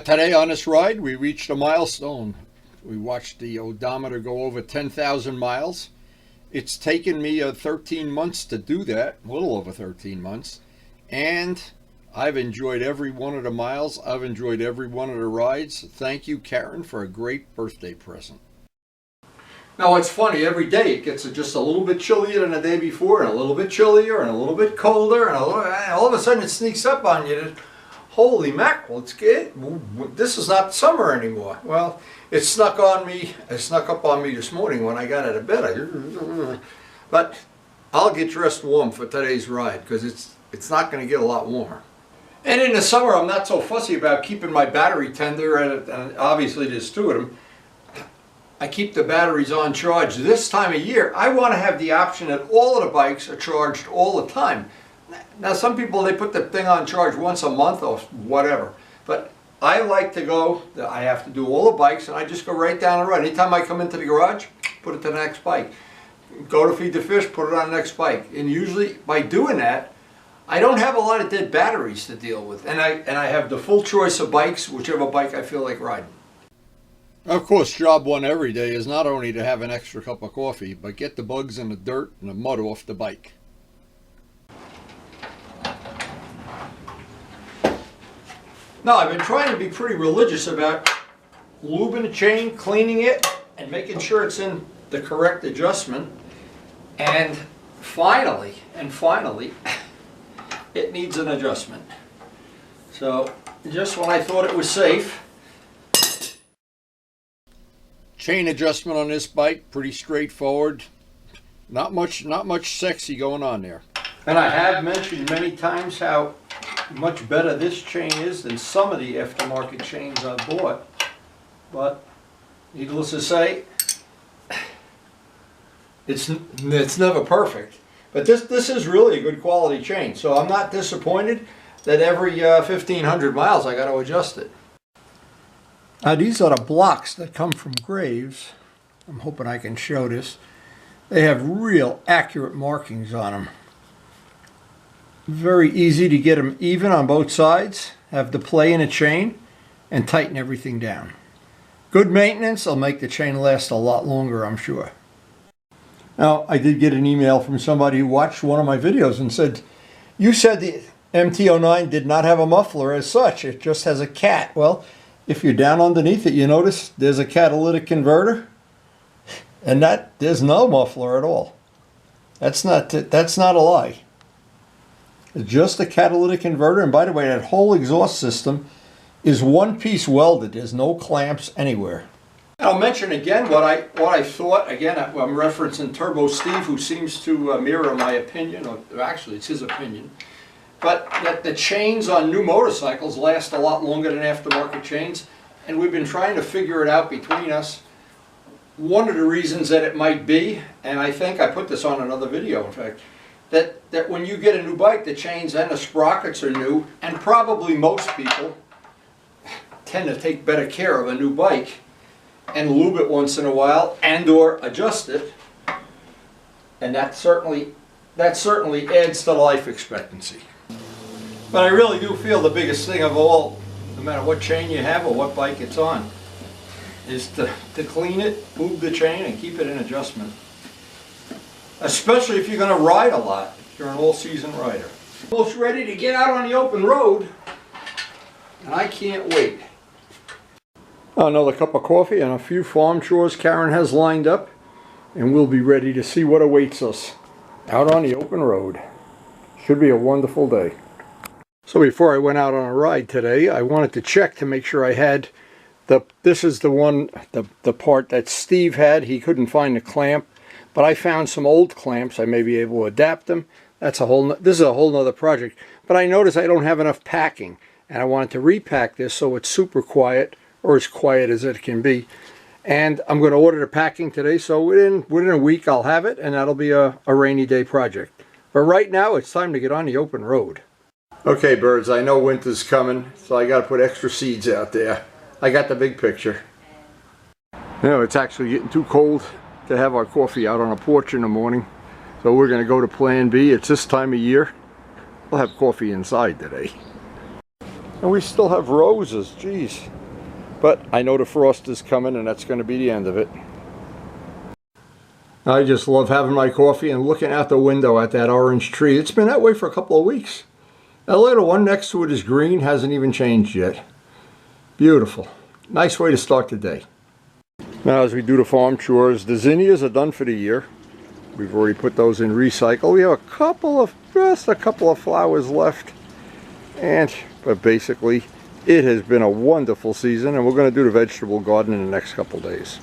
Today on this ride, we reached a milestone. We watched the odometer go over 10,000 miles. It's taken me 13 months to do that, a little over 13 months. And I've enjoyed every one of the miles. I've enjoyed every one of the rides. Thank you, Karen, for a great birthday present. Now, it's funny, every day it gets just a little bit chillier than the day before, and a little bit chillier, and a little bit colder, and all of a sudden it sneaks up on you. Holy mackerel, it's good. This is not summer anymore. Well, it snuck up on me this morning when I got out of bed. But I'll get dressed warm for today's ride because it's not going to get a lot warmer. And in the summer, I'm not so fussy about keeping my battery tender, and obviously there's two of them. I keep the batteries on charge. This time of year, I want to have the option that all of the bikes are charged all the time. Now, some people, they put the thing on charge once a month or whatever. But I like to go, I have to do all the bikes, and I just go right down the road. Anytime I come into the garage, put it to the next bike. Go to feed the fish, put it on the next bike. And usually, by doing that, I don't have a lot of dead batteries to deal with. And I have the full choice of bikes, whichever bike I feel like riding. Of course, job one every day is not only to have an extra cup of coffee, but get the bugs and the dirt and the mud off the bike. Now, I've been trying to be pretty religious about lubing the chain, cleaning it, and making sure it's in the correct adjustment. And finally, it needs an adjustment. So, just when I thought it was safe, chain adjustment on this bike, pretty straightforward. Not much sexy going on there. And I have mentioned many times how much better this chain is than some of the aftermarket chains I've bought. But needless to say, it's never perfect. But this is really a good quality chain. So I'm not disappointed that every 1,500 miles I got to adjust it. Now, these are the blocks that come from Graves. I'm hoping I can show this. They have real accurate markings on them. Very easy to get them even on both sides, have the play in a chain, and tighten everything down. Good maintenance will make the chain last a lot longer, I'm sure. Now, I did get an email from somebody who watched one of my videos and said, "You said the MT-09 did not have a muffler as such, it just has a cat." Well, if you're down underneath it, you notice there's a catalytic converter, and there's no muffler at all. That's not a lie. It's just a catalytic converter, and by the way, that whole exhaust system is one piece welded. There's no clamps anywhere. I'll mention again what I thought. Again, I'm referencing Turbo Steve, who seems to mirror my opinion, or actually it's his opinion. But that the chains on new motorcycles last a lot longer than aftermarket chains, and we've been trying to figure it out between us. One of the reasons that it might be, and I think I put this on another video in fact, that when you get a new bike, the chains and the sprockets are new, and probably most people tend to take better care of a new bike and lube it once in a while and or adjust it, and that certainly adds to life expectancy. But I really do feel the biggest thing of all, no matter what chain you have or what bike it's on, is to clean it, lube the chain, and keep it in adjustment. Especially if you're going to ride a lot, if you're an all-season rider. Almost ready to get out on the open road, and I can't wait. Another cup of coffee and a few farm chores Karen has lined up, and we'll be ready to see what awaits us out on the open road. Should be a wonderful day. So before I went out on a ride today, I wanted to check to make sure I had this is the part that Steve had. He couldn't find the clamp, but I found some old clamps. I may be able to adapt them. This is a whole nother project. But I noticed I don't have enough packing, and I wanted to repack this so it's super quiet, or as quiet as it can be. And I'm going to order the packing today, so within a week I'll have it, and that'll be a rainy day project. But right now it's time to get on the open road. Okay, birds, I know winter's coming, so I got to put extra seeds out there. I got the big picture. You know, it's actually getting too cold to have our coffee out on a porch in the morning, so we're going to go to Plan B. It's this time of year. We'll have coffee inside today. And we still have roses, geez. But I know the frost is coming and that's going to be the end of it. I just love having my coffee and looking out the window at that orange tree. It's been that way for a couple of weeks. That little one next to it is green, hasn't even changed yet. Beautiful. Nice way to start the day. Now as we do the farm chores, the zinnias are done for the year. We've already put those in recycle. We have just a couple of flowers left. But basically, it has been a wonderful season, and we're going to do the vegetable garden in the next couple of days.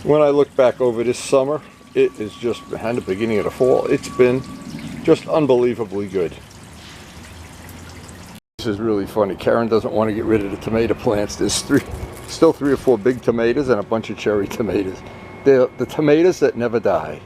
When I look back over this summer, it is just, and the beginning of the fall, it's been just unbelievably good. This is really funny. Karen doesn't want to get rid of the tomato plants. There's still 3 or 4 big tomatoes and a bunch of cherry tomatoes. They're the tomatoes that never die.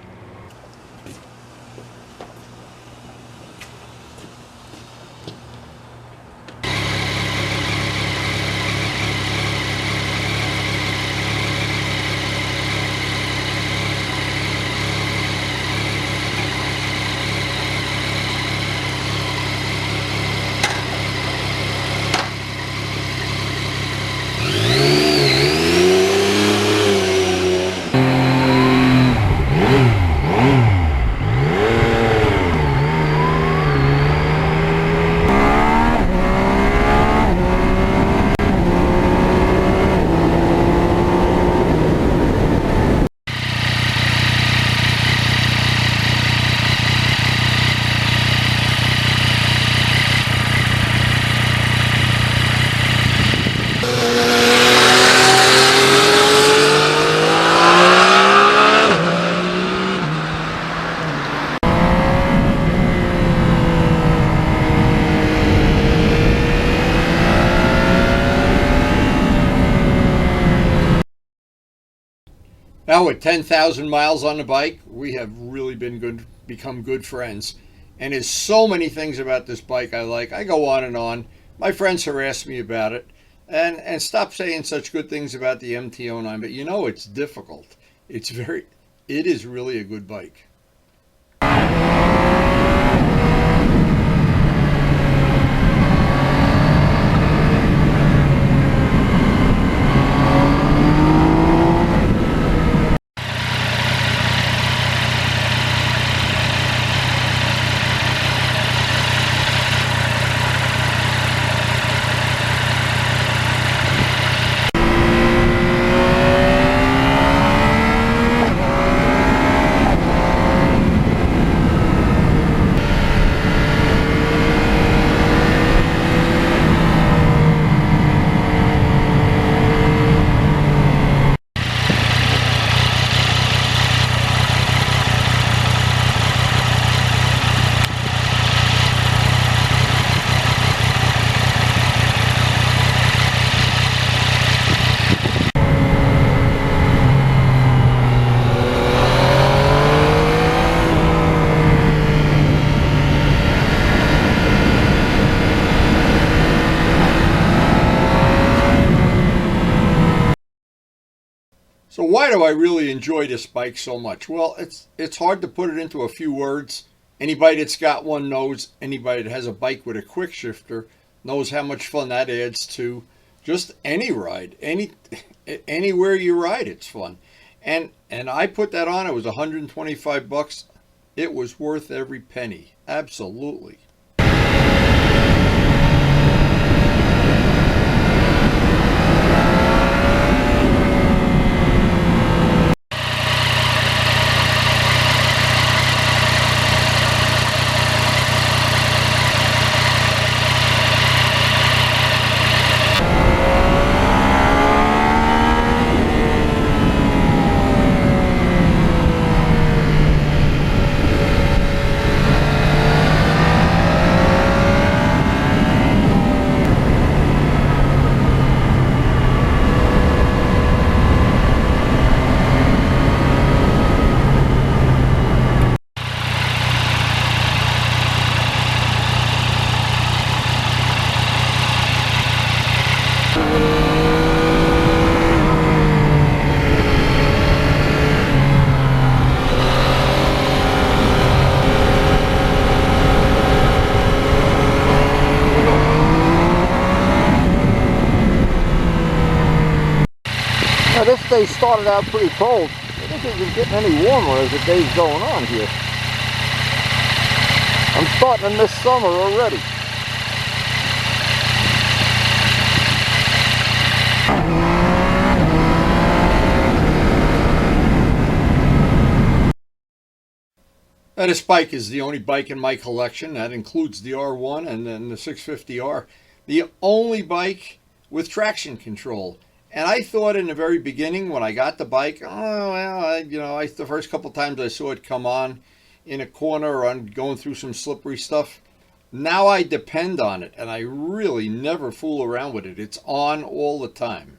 Now with 10,000 miles on the bike, we have really become good friends. And there's so many things about this bike I like. I go on and on. My friends harass me about it. And stop saying such good things about the MT-09. But you know, it's difficult. It is really a good bike. So why do I really enjoy this bike so much? Well, it's hard to put it into a few words. Anybody that's got one knows, anybody that has a bike with a quick shifter knows how much fun that adds to just any ride. Anywhere you ride, it's fun. And I put that on, it was $125. It was worth every penny. Absolutely. Now this day started out pretty cold. I don't think it's getting any warmer as the day's going on here. I'm starting to miss summer already. Now this bike is the only bike in my collection. That includes the R1 and then the 650R. The only bike with traction control. And I thought in the very beginning when I got the bike, oh, well, the first couple times I saw it come on in a corner or on going through some slippery stuff. Now I depend on it, and I really never fool around with it. It's on all the time.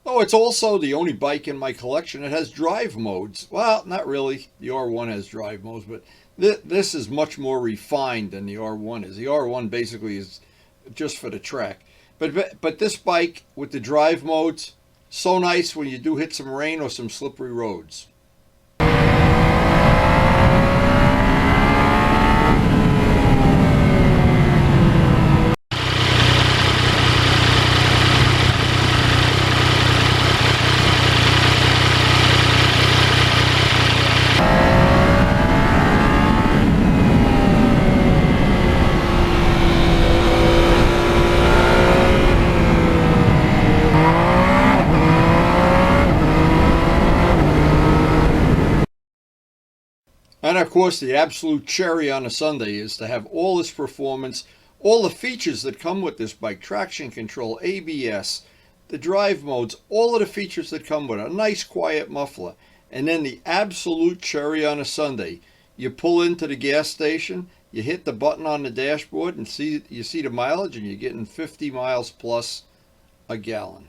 Oh, it's also the only bike in my collection that has drive modes. Well, not really. The R1 has drive modes, but this is much more refined than the R1 is. The R1 basically is just for the track. But this bike with the drive modes, so nice when you do hit some rain or some slippery roads. And of course, the absolute cherry on a sundae is to have all this performance, all the features that come with this bike, traction control, ABS, the drive modes, all of the features that come with it, a nice quiet muffler. And then the absolute cherry on a sundae. You pull into the gas station, you hit the button on the dashboard and you see the mileage, and you're getting 50 miles plus a gallon.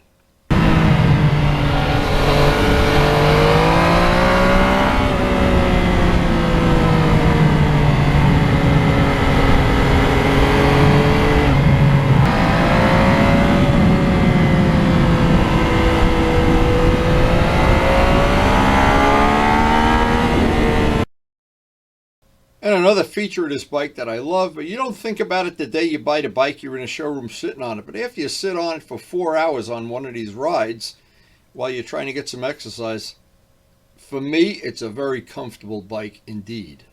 And another feature of this bike that I love, but you don't think about it the day you buy the bike, you're in a showroom sitting on it. But after you sit on it for 4 hours on one of these rides while you're trying to get some exercise, for me, it's a very comfortable bike indeed.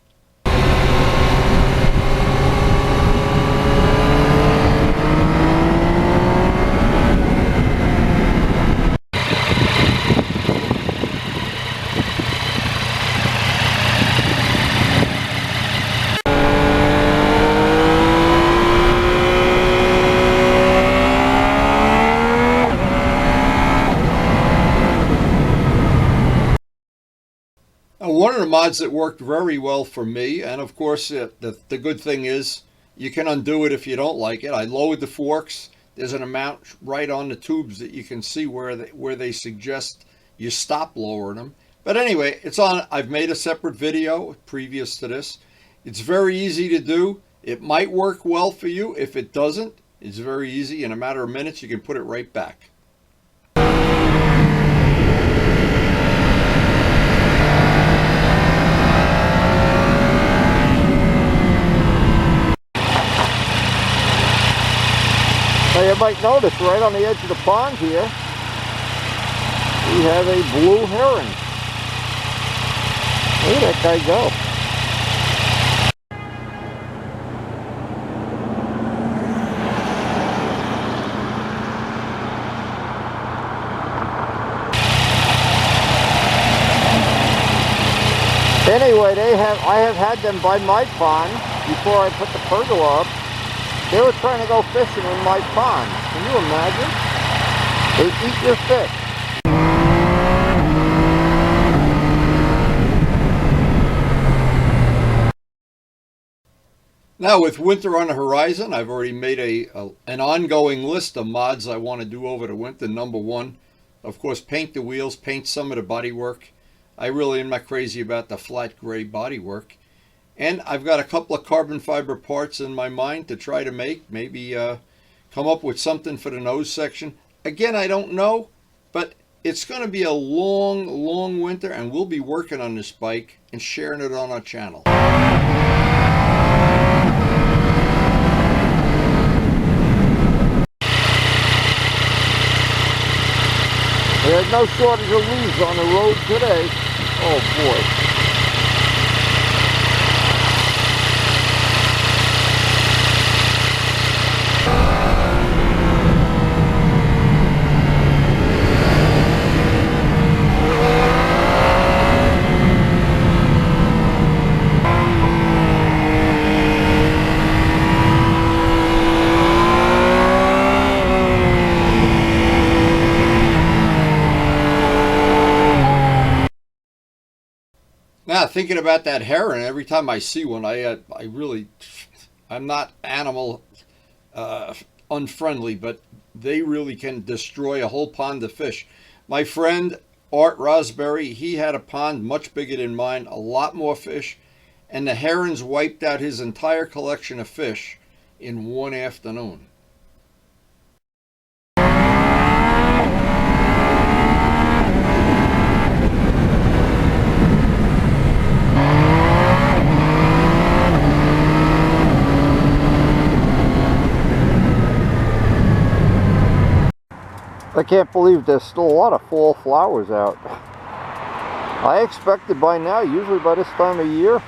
One of the mods that worked very well for me, and of course the good thing is you can undo it if you don't like it. I lowered the forks. There's an amount right on the tubes that you can see where they suggest you stop lowering them. But anyway, it's on. I've made a separate video previous to this. It's very easy to do. It might work well for you. If it doesn't, it's very easy. In a matter of minutes, you can put it right back. Now you might notice right on the edge of the pond here, we have a blue heron. Look at that guy go. Anyway, I have had them by my pond before I put the pergola up. They were trying to go fishing in my pond. Can you imagine? They eat your fish. Now, with winter on the horizon, I've already made an ongoing list of mods I want to do over the winter. Number one, of course, paint the wheels, paint some of the bodywork. I really am not crazy about the flat gray bodywork. And I've got a couple of carbon fiber parts in my mind to try to make. Maybe come up with something for the nose section. Again, I don't know, but it's going to be a long, long winter, and we'll be working on this bike and sharing it on our channel. There's no shortage of leaves on the road today. Oh boy. Now, thinking about that heron, every time I see one, I'm not animal unfriendly, but they really can destroy a whole pond of fish. My friend Art Rosberry, he had a pond much bigger than mine, a lot more fish, and the herons wiped out his entire collection of fish in one afternoon. I can't believe there's still a lot of fall flowers out. I expected by now, usually by this time of year,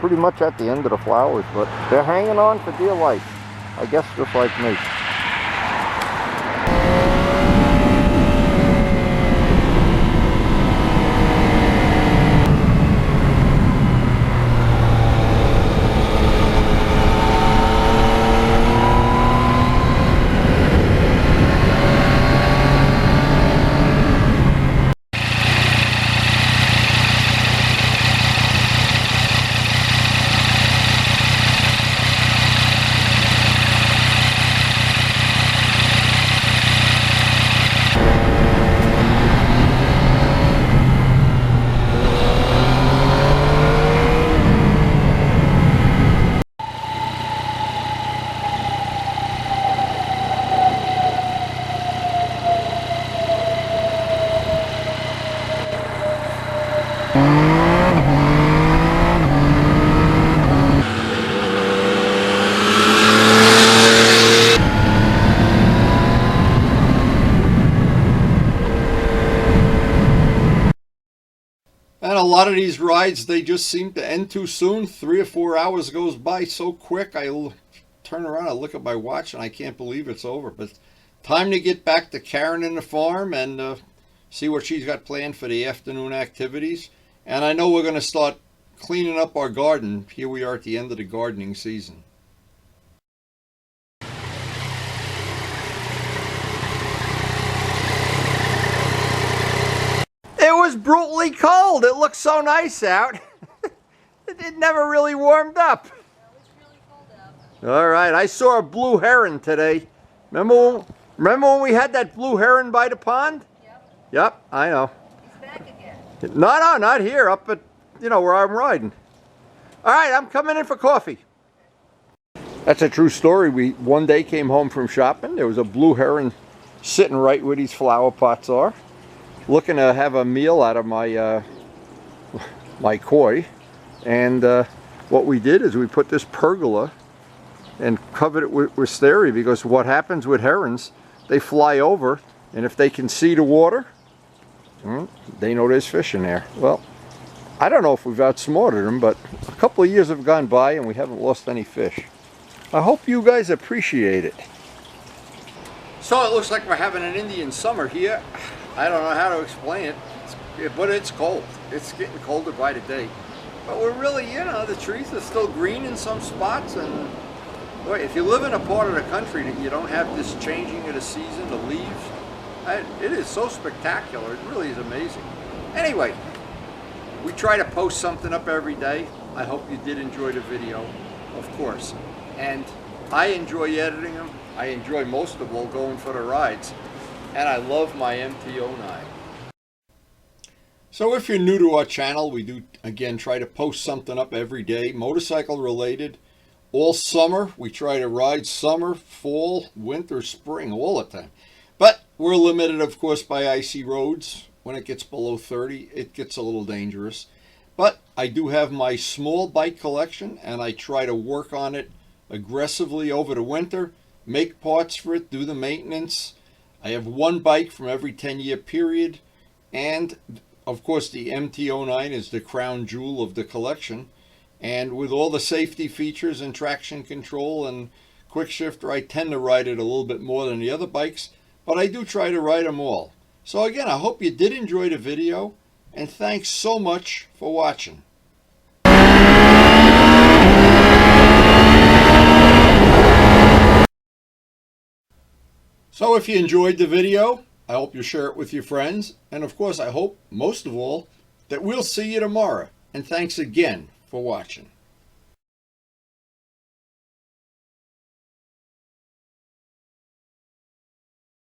pretty much at the end of the flowers, but they're hanging on for dear life. I guess just like me. And a lot of these rides, they just seem to end too soon. 3 or 4 hours goes by so quick. I turn around, I look at my watch, and I can't believe it's over. But time to get back to Karen and the farm and see what she's got planned for the afternoon activities. And I know we're going to start cleaning up our garden. Here we are at the end of the gardening season. It was brutally cold. It looked so nice out. It never really warmed up. It was really cold out. All right, I saw a blue heron today. Remember when we had that blue heron by the pond? Yep. Yep, I know. He's back again. No, not here. Up at, where I'm riding. All right, I'm coming in for coffee. That's a true story. We one day came home from shopping. There was a blue heron sitting right where these flower pots are, looking to have a meal out of my my koi. And what we did is we put this pergola and covered it with wisteria, because what happens with herons, they fly over, and if they can see the water, they know there's fish in there. Well, I don't know if we've outsmarted them, but a couple of years have gone by and we haven't lost any fish. I hope you guys appreciate it. So it looks like we're having an Indian summer here. I don't know how to explain it, but it's cold. It's getting colder by the day. But we're really, you know, the trees are still green in some spots, and boy, if you live in a part of the country that you don't have this changing of the season, the leaves, it is so spectacular. It really is amazing. Anyway, we try to post something up every day. I hope you did enjoy the video, of course. And I enjoy editing them. I enjoy most of all going for the rides. And I love my MT-09. So if you're new to our channel, we do, again, try to post something up every day, motorcycle related. All summer, we try to ride summer, fall, winter, spring, all the time. But we're limited, of course, by icy roads. When it gets below 30, it gets a little dangerous. But I do have my small bike collection, and I try to work on it aggressively over the winter, make parts for it, do the maintenance. I have one bike from every 10-year period, and of course the MT-09 is the crown jewel of the collection. And with all the safety features and traction control and quick shifter, I tend to ride it a little bit more than the other bikes, but I do try to ride them all. So again, I hope you did enjoy the video, and thanks so much for watching. So if you enjoyed the video, I hope you share it with your friends, and of course I hope, most of all, that we'll see you tomorrow. And thanks again for watching.